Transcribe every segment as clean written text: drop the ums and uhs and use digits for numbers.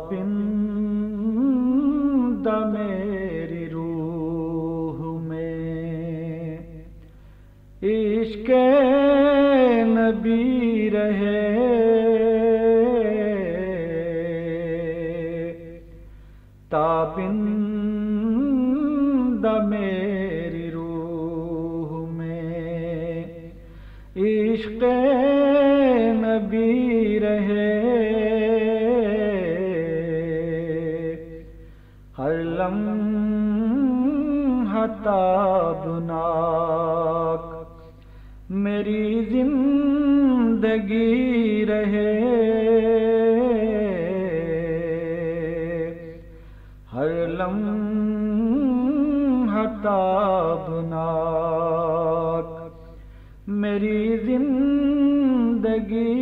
تابند میری روح میں عشق نبی رہے، تابند میری روح میں عشق نبی رہے، ہر لمحہ تابناک میری زندگی رہے، ہر لمحہ تابناک میری زندگی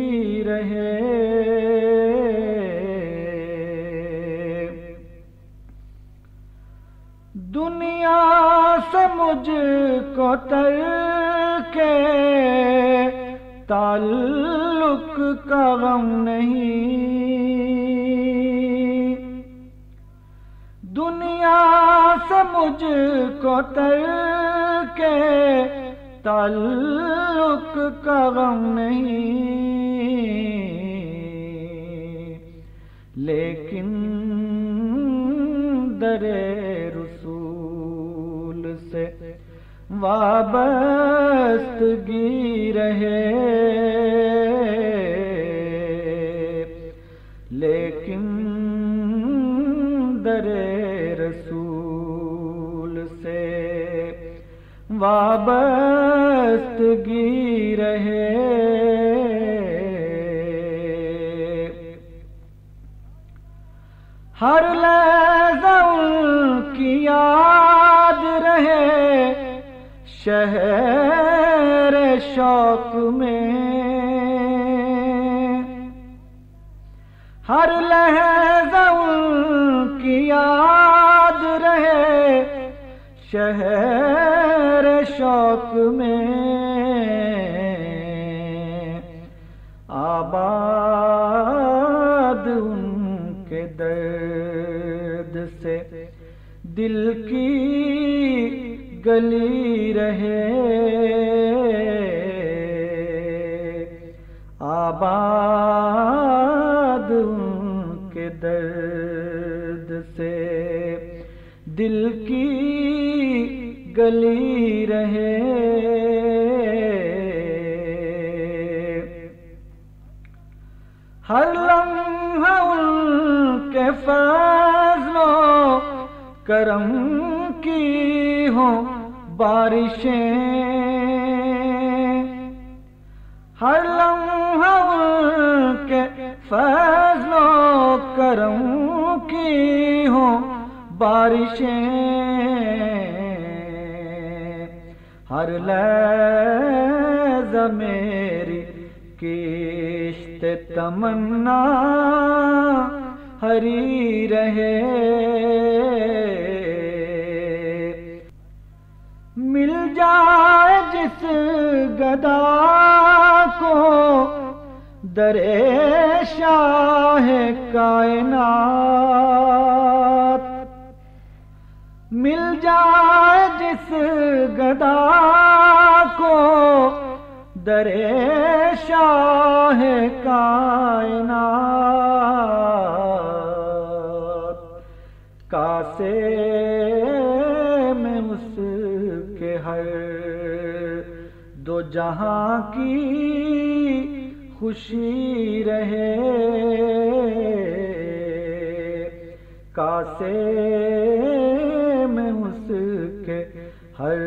رہے، دنیا سے مجھ کو ترک تعلق کا غم نہیں، دنیا سے مجھ کو ترک تعلق کا غم نہیں، لیکن در رسول سے وابستگی رہے، لیکن در رسول سے وابستگی رہے، ہر لحظہ ان کی یاد رہے شہر شوق میں، ہر لحظہ ان کی یاد رہے شہر شوق میں، آباد ان کے درد سے دل کی گلی رہے، آباد ان کے درد سے دل کی گلی رہے، ہر لمحہ ان کے فضل و کرم کی ہوں بارشیں، ہر لمحہ ان کے فضل و کرم کی ہوں بارشیں، ہر لحظہ میری کشت تمنا ہری رہے، مل جائے جس گدا کو در شاہ کائنات، مل جائے جس گدا کو در شاہ کائنات، کاسے میں اس کے ہر دو جہاں کی خوشی رہے، کاسے میں اس کے ہر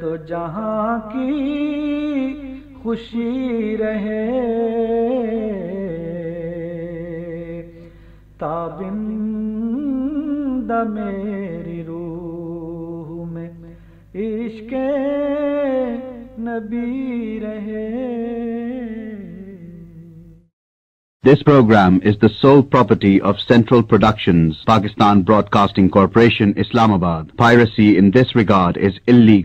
دو جہاں کی خوشی رہے، تابند میری روح میں عشق نبی رہے۔ This program is the sole property of Central Productions, Pakistan Broadcasting Corporation, Islamabad. Piracy in this regard is illegal.